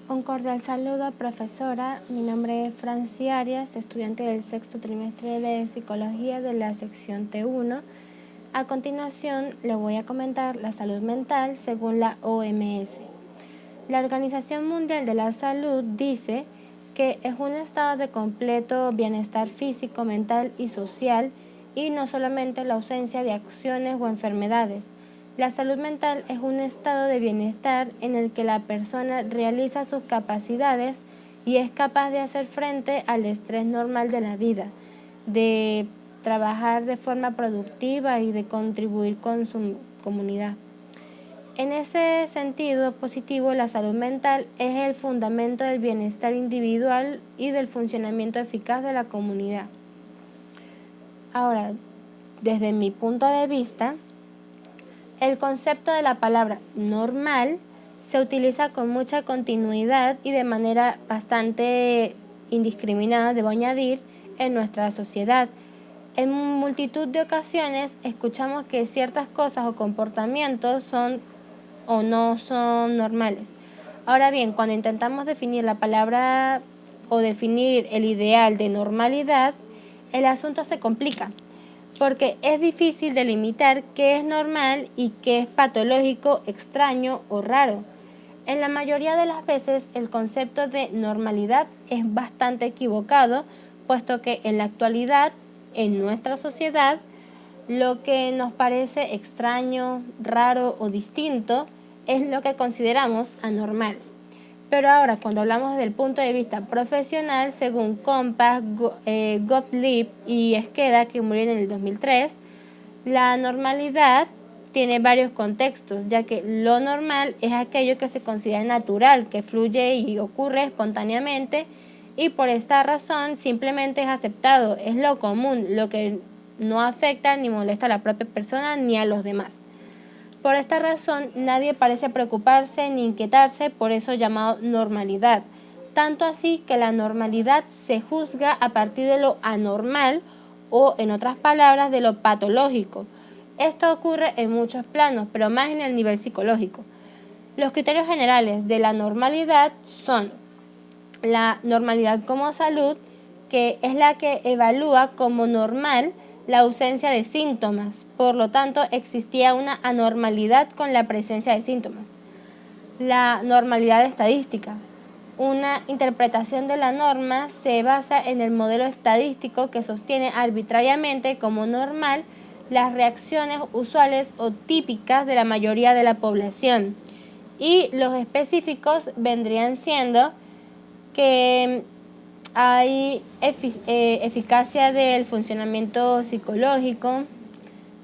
Un cordial saludo, profesora. Mi nombre es Franci Arias, estudiante del sexto trimestre de Psicología de la sección T1. A continuación, le voy a comentar la salud mental según la OMS. La Organización Mundial de la Salud dice que es un estado de completo bienestar físico, mental y social, y no solamente la ausencia de acciones o enfermedades. La salud mental es un estado de bienestar en el que la persona realiza sus capacidades y es capaz de hacer frente al estrés normal de la vida, de trabajar de forma productiva y de contribuir con su comunidad. En ese sentido positivo, la salud mental es el fundamento del bienestar individual y del funcionamiento eficaz de la comunidad. Ahora, desde mi punto de vista, el concepto de la palabra normal se utiliza con mucha continuidad y de manera bastante indiscriminada, debo añadir, en nuestra sociedad. En multitud de ocasiones escuchamos que ciertas cosas o comportamientos son o no son normales. Ahora bien, cuando intentamos definir la palabra o definir el ideal de normalidad, el asunto se complica, porque es difícil delimitar qué es normal y qué es patológico, extraño o raro. En la mayoría de las veces el concepto de normalidad es bastante equivocado, puesto que en la actualidad, en nuestra sociedad, lo que nos parece extraño, raro o distinto es lo que consideramos anormal. Pero ahora, cuando hablamos desde el punto de vista profesional, según Compass, Gottlieb y Esqueda, que murieron en el 2003, la normalidad tiene varios contextos, ya que lo normal es aquello que se considera natural, que fluye y ocurre espontáneamente, y por esta razón simplemente es aceptado, es lo común, lo que no afecta ni molesta a la propia persona ni a los demás. Por esta razón, nadie parece preocuparse ni inquietarse por eso llamado normalidad, tanto así que la normalidad se juzga a partir de lo anormal o, en otras palabras, de lo patológico. Esto ocurre en muchos planos, pero más en el nivel psicológico. Los criterios generales de la normalidad son la normalidad como salud, que es la que evalúa como normal la ausencia de síntomas, por lo tanto existía una anormalidad con la presencia de síntomas. La normalidad estadística. Una interpretación de la norma se basa en el modelo estadístico que sostiene arbitrariamente como normal las reacciones usuales o típicas de la mayoría de la población. Y los específicos vendrían siendo que hay eficacia del funcionamiento psicológico,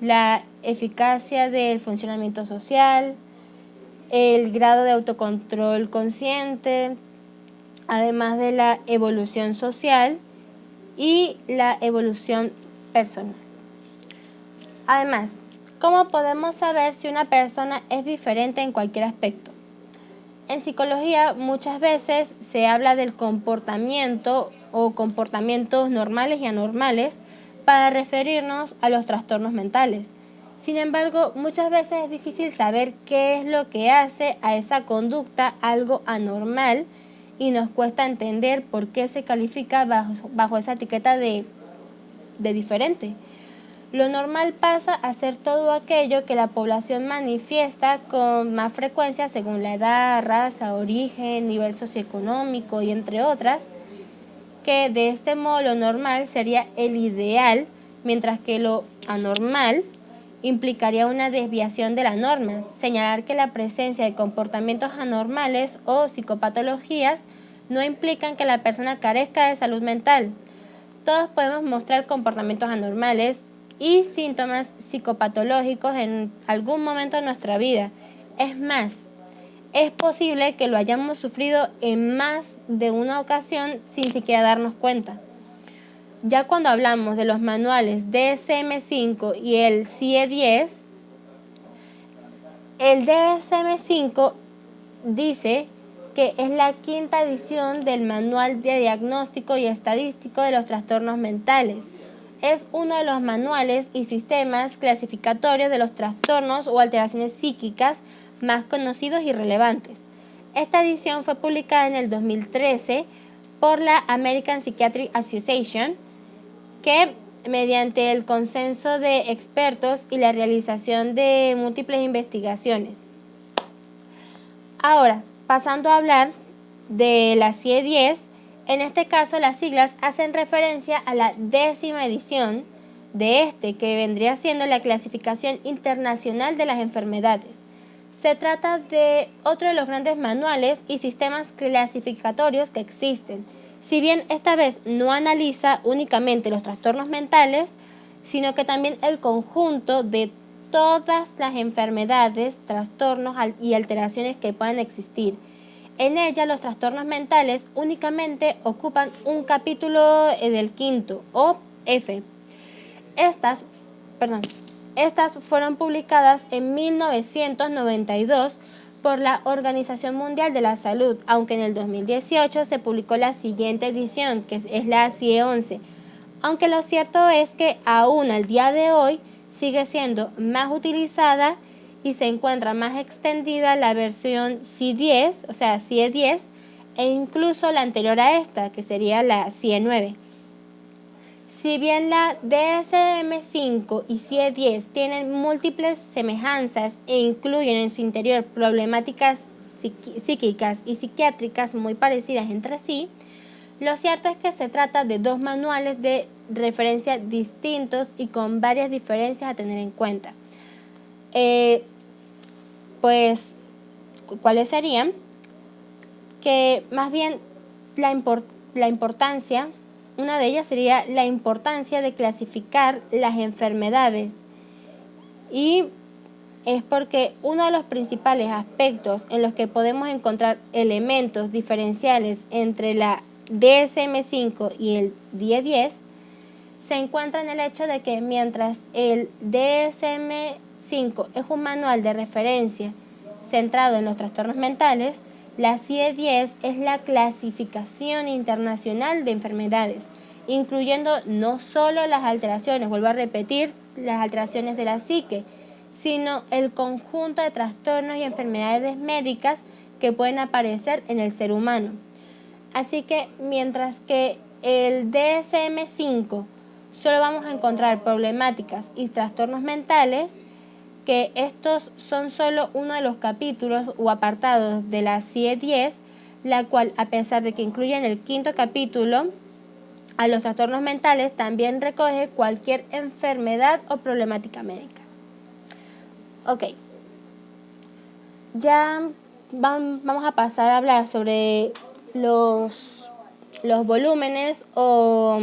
la eficacia del funcionamiento social, el grado de autocontrol consciente, además de la evolución social y la evolución personal. Además, ¿cómo podemos saber si una persona es diferente en cualquier aspecto? En psicología muchas veces se habla del comportamiento o comportamientos normales y anormales para referirnos a los trastornos mentales. Sin embargo, muchas veces es difícil saber qué es lo que hace a esa conducta algo anormal y nos cuesta entender por qué se califica bajo esa etiqueta de diferente. Lo normal pasa a ser todo aquello que la población manifiesta con más frecuencia según la edad, raza, origen, nivel socioeconómico y entre otras, que de este modo lo normal sería el ideal, mientras que lo anormal implicaría una desviación de la norma. Señalar que la presencia de comportamientos anormales o psicopatologías no implican que la persona carezca de salud mental. Todos podemos mostrar comportamientos anormales y síntomas psicopatológicos en algún momento de nuestra vida. Es más, es posible que lo hayamos sufrido en más de una ocasión sin siquiera darnos cuenta. Ya cuando hablamos de los manuales DSM-5 y el CIE-10, el DSM-5 dice que es la quinta edición del Manual de Diagnóstico y Estadístico de los Trastornos Mentales. Es uno de los manuales y sistemas clasificatorios de los trastornos o alteraciones psíquicas más conocidos y relevantes. Esta edición fue publicada en el 2013 por la American Psychiatric Association, que mediante el consenso de expertos y la realización de múltiples investigaciones. Ahora, pasando a hablar de la CIE-10, en este caso las siglas hacen referencia a la 10ª edición de que vendría siendo la Clasificación Internacional de las Enfermedades. Se trata de otro de los grandes manuales y sistemas clasificatorios que existen. Si bien esta vez no analiza únicamente los trastornos mentales, sino que también el conjunto de todas las enfermedades, trastornos y alteraciones que puedan existir. En ella los trastornos mentales únicamente ocupan un capítulo del 5º o F. Estas fueron publicadas en 1992 por la Organización Mundial de la Salud, aunque en el 2018 se publicó la siguiente edición, que es la CIE-11. Aunque lo cierto es que aún al día de hoy sigue siendo más utilizada y se encuentra más extendida la versión CIE-10, o sea, CIE-10, e incluso la anterior a esta, que sería la CIE-9. Si bien la DSM-5 y CIE-10 tienen múltiples semejanzas e incluyen en su interior problemáticas psíquicas y psiquiátricas muy parecidas entre sí, lo cierto es que se trata de dos manuales de referencia distintos y con varias diferencias a tener en cuenta. Pues, ¿cuáles serían? Que más bien la importancia, una de ellas sería la importancia de clasificar las enfermedades, y es porque uno de los principales aspectos en los que podemos encontrar elementos diferenciales entre la DSM-5 y el CIE-10 se encuentra en el hecho de que mientras el DSM-5 es un manual de referencia centrado en los trastornos mentales, la CIE-10 es la clasificación internacional de enfermedades, incluyendo no solo las alteraciones, vuelvo a repetir, las alteraciones de la psique, sino el conjunto de trastornos y enfermedades médicas que pueden aparecer en el ser humano. Así que mientras que el DSM-5 solo vamos a encontrar problemáticas y trastornos mentales, que estos son solo uno de los capítulos o apartados de la CIE-10, la cual, a pesar de que incluye en el 5º capítulo a los trastornos mentales, también recoge cualquier enfermedad o problemática médica. Ok, ya vamos a pasar a hablar sobre los volúmenes o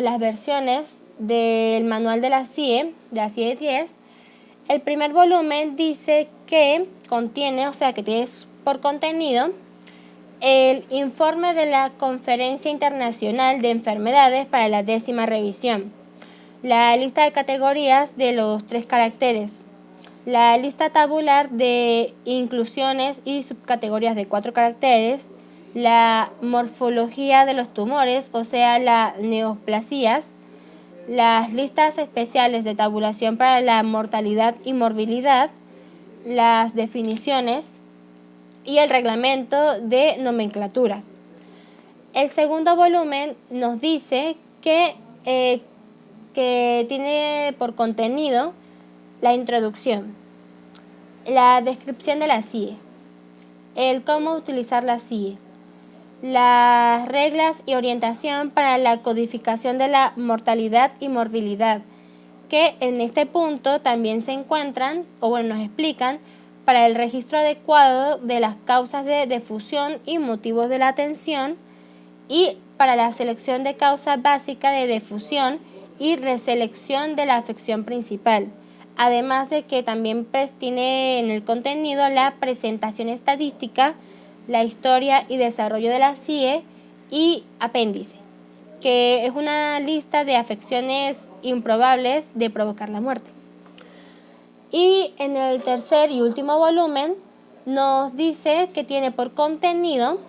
las versiones del manual de la CIE-10. El primer volumen dice que contiene, o sea, que tiene por contenido el informe de la Conferencia Internacional de Enfermedades para la 10ª revisión, la lista de categorías de los 3 caracteres, la lista tabular de inclusiones y subcategorías de 4 caracteres, la morfología de los tumores, o sea, las neoplasías, las listas especiales de tabulación para la mortalidad y morbilidad, las definiciones y el reglamento de nomenclatura. El segundo volumen nos dice que tiene por contenido la introducción, la descripción de la CIE, el cómo utilizar la CIE, las reglas y orientación para la codificación de la mortalidad y morbilidad, que en este punto también se encuentran, o bueno, nos explican, para el registro adecuado de las causas de defusión y motivos de la atención, y para la selección de causa básica de defusión y reselección de la afección principal. Además de que también tiene en el contenido la presentación estadística, la historia y desarrollo de la CIE y apéndice, que es una lista de afecciones improbables de provocar la muerte. Y en el tercer y último volumen nos dice que tiene por contenido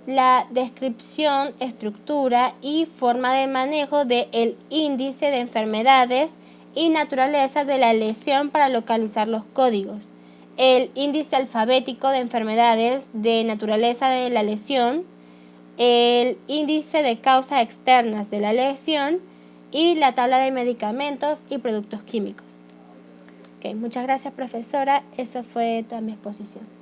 la descripción, estructura y forma de manejo del índice de enfermedades y naturaleza de la lesión para localizar los códigos, el índice alfabético de enfermedades de naturaleza de la lesión, el índice de causas externas de la lesión y la tabla de medicamentos y productos químicos. Okay, muchas gracias, profesora. Esa fue toda mi exposición.